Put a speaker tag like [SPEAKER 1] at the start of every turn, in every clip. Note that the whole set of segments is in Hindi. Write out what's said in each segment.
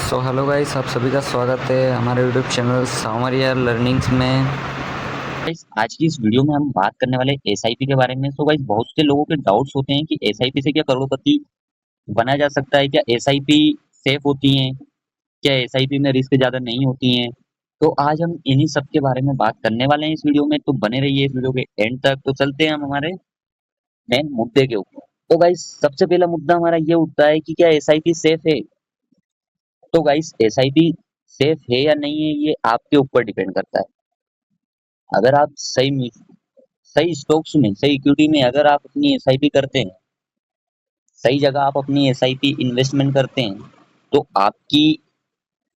[SPEAKER 1] सो हेलो गाइस, आप सभी का स्वागत है हमारे यूट्यूब चैनल सामरिया लर्निंग्स में।
[SPEAKER 2] गाइस आज की इस वीडियो में हम बात करने वाले एसआईपी के बारे में। तो गाइस बहुत से लोगों के डाउट्स होते हैं कि एसआईपी से क्या करोड़पति बना जा सकता है, क्या एसआईपी सेफ होती हैं, क्या एसआईपी में रिस्क ज्यादा नहीं होती हैं। तो आज हम इन्हीं सब के बारे में बात करने वाले हैं इस वीडियो में, तो बने रहिए इस वीडियो के एंड तक। तो चलते हैं हम हमारे मेन मुद्दे के ऊपर। तो गाइस सबसे पहला मुद्दा हमारा ये उठता है कि क्या एसआईपी सेफ है। तो गाइस एसआईपी सेफ है या नहीं है, ये आपके ऊपर डिपेंड करता है। अगर आप सही स्टॉक्स में, सही इक्विटी में अगर आप अपनी एसआईपी करते हैं, सही जगह आप अपनी एसआईपी इन्वेस्टमेंट करते हैं, तो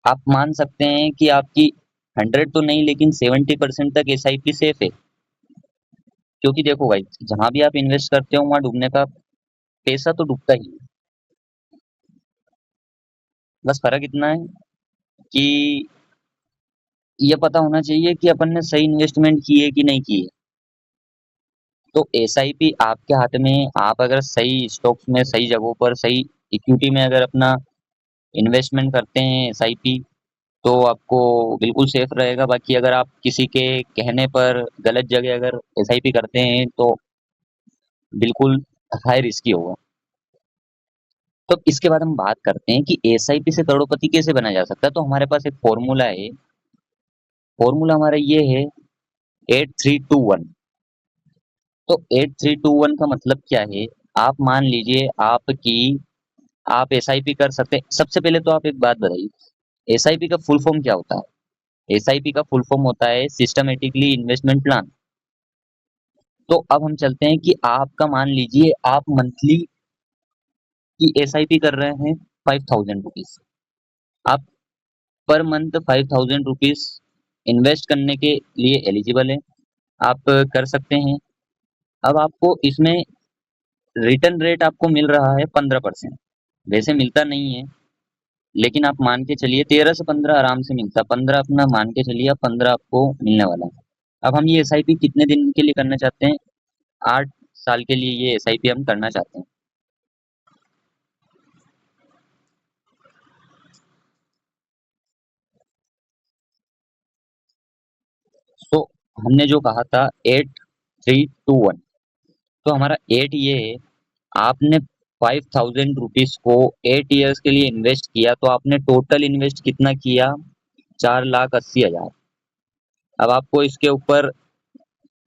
[SPEAKER 2] आप मान सकते हैं कि आपकी 100 तो नहीं लेकिन 70% तक एसआईपी सेफ है। क्योंकि देखो भाई, जहां भी आप इन्वेस्ट करते हो वहां डूबने का पैसा तो डूबता ही है। बस फर्क इतना है कि ये पता होना चाहिए कि अपन ने सही इन्वेस्टमेंट की है कि नहीं की है। तो एसआईपी आपके हाथ में, आप अगर सही स्टॉक्स में, सही जगहों पर, सही इक्विटी में अगर अपना इन्वेस्टमेंट करते हैं एसआईपी, तो आपको बिल्कुल सेफ रहेगा। बाकी अगर आप किसी के कहने पर गलत जगह अगर एसआईपी करते हैं तो बिल्कुल हाई रिस्की होगा। तो इसके बाद हम बात करते हैं कि एसआईपी से करोड़पति कैसे बना जा सकता है। तो हमारे पास एक फॉर्मूला है। फॉर्मूला हमारा ये है 8321। तो 8321 का मतलब क्या है। आप मान लीजिए आप एसआईपी कर सकते हैं। सबसे पहले तो आप एक बात बताइए, एसआईपी का फुल फॉर्म क्या होता है। एसआईपी का फुल फॉर्म होता है सिस्टमेटिकली इन्वेस्टमेंट प्लान। तो अब हम चलते हैं कि आपका मान लीजिए आप मंथली की एसआईपी कर रहे हैं 5000 रुपीज। आप पर मंथ 5000 रुपीज इन्वेस्ट करने के लिए एलिजिबल है, आप कर सकते हैं। अब आपको इसमें रिटर्न रेट आपको मिल रहा है 15%। वैसे मिलता नहीं है, लेकिन आप मान के चलिए 13 से 15 आराम से मिलता। 15 अपना मान के चलिए, 15 आपको मिलने वाला है। अब हम ये एसआईपी कितने दिन के लिए करना चाहते हैं। 8 साल के लिए ये एसआईपी हम करना चाहते हैं। तो हमने जो कहा था 8321, तो हमारा 8 ये है। आपने 5000 रुपीज को 8 ईयर्स के लिए इन्वेस्ट किया, तो आपने टोटल इन्वेस्ट कितना किया, 4,80,000। अब आपको इसके ऊपर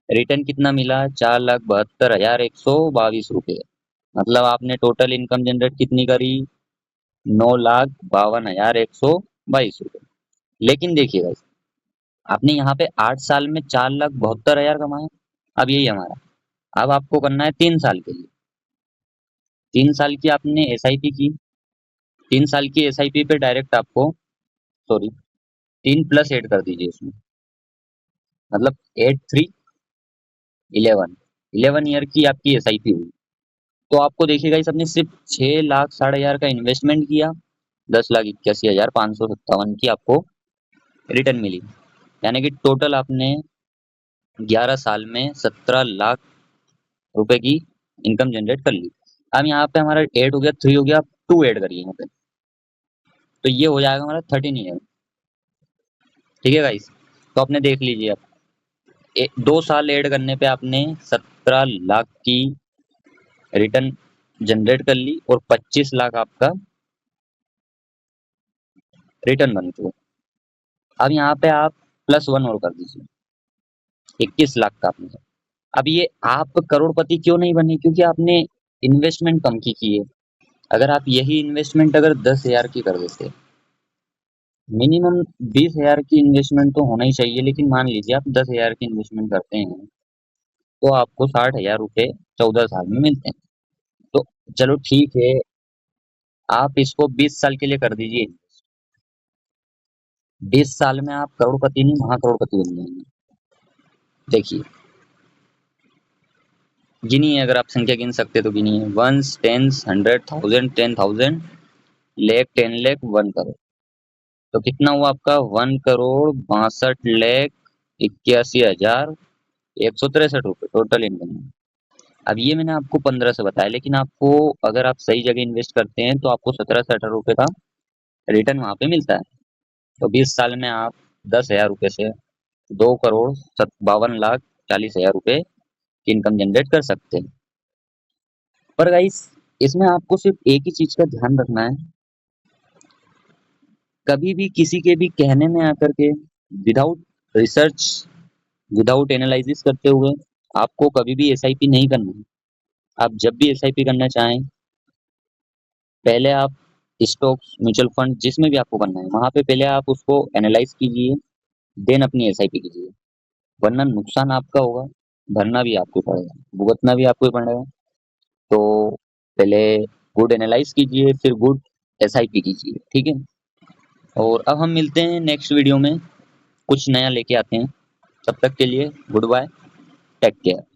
[SPEAKER 2] रिटर्न कितना मिला, 4,72,122 रुपये। मतलब आपने टोटल इनकम जनरेट कितनी करी, 9,52,122 रुपये। लेकिन देखिए भाई, आपने यहाँ पे 8 साल में 4,72,000 कमाए। अब यही हमारा, अब आपको करना है 3 साल के लिए। 3 साल की आपने एसआईपी की। 3 साल की एसआईपी पे डायरेक्ट आपको, सॉरी, 3+8 कर दीजिए उसमें। मतलब 8 3 11, 11 ईयर की आपकी एसआईपी हुई। तो आपको देखिएगा इस अपने सिर्फ 6,60,000 का इन्वेस्टमेंट किया, 10,81,557 की आपको रिटर्न मिली। यानी कि टोटल आपने 11 साल में 17 लाख रुपए की इनकम जनरेट कर ली। अब यहाँ पे हमारा 8 हो गया, 3 हो गया, आप 2 ऐड करिए यहाँ पे, तो ये हो जाएगा हमारा 13 ईयर। ठीक है गाइस, तो आपने देख लीजिए, आप 2 साल ऐड करने पे आपने 17 लाख की रिटर्न जनरेट कर ली और 25 लाख आपका रिटर्न बन चुका। अब यहाँ पे आप +1 और कर दीजिए, 21 लाख का आपने। अब ये आप करोड़पति क्यों नहीं बने, क्योंकि आपने इन्वेस्टमेंट कम की है। अगर आप यही इन्वेस्टमेंट अगर 10,000 की कर देते, मिनिमम 20,000 की इन्वेस्टमेंट तो होना ही चाहिए, लेकिन मान लीजिए आप 10,000 की इन्वेस्टमेंट करते हैं, तो आपको 60,000 रुपये 14 साल में मिलते हैं। तो चलो ठीक है, आप इसको 20 साल के लिए कर दीजिए। 20 साल में आप करोड़पति नहीं, महाकरोड़पति बन जाएंगे। देखिए, गिनिए, अगर आप संख्या गिन सकते तो गिनिए, वंस, टेंस, 100, 1000, 10,000, लेख, 10 लाख, 1 करोड़। तो कितना हुआ आपका, 1,62,81,163 टोटल इनकम। अब ये मैंने आपको 15 से बताया, लेकिन आपको अगर आप सही जगह इन्वेस्ट करते हैं तो आपको 17 से 18 रुपए का रिटर्न वहाँ पे मिलता है। तो 20 साल में आप 10,000 रुपए से 2,52,40,000 रुपए की इनकम जनरेट कर सकते हैं। पर गाइस, इसमें आपको सिर्फ एक ही चीज का ध्यान रखना है, कभी भी किसी के भी कहने में आकर के विदाउट रिसर्च, विदाउट एनालिसिस करते हुए आपको कभी भी एसआईपी नहीं करना है। आप जब भी एसआईपी करना चाहें, पहले आप स्टॉक्स, म्यूचुअल फंड, जिसमें भी आपको करना है, वहां पे पहले आप उसको एनालाइज कीजिए, देन अपनी एसआईपी कीजिए। वरना नुकसान आपका होगा, भरना भी आपको पड़ेगा, भुगतना भी आपको ही पड़ेगा। तो पहले गुड एनालाइज कीजिए, फिर गुड एसआईपी कीजिए, ठीक है। और अब हम मिलते हैं नेक्स्ट वीडियो में, कुछ नया लेके आते हैं। तब तक के लिए गुड बाय, टेक केयर।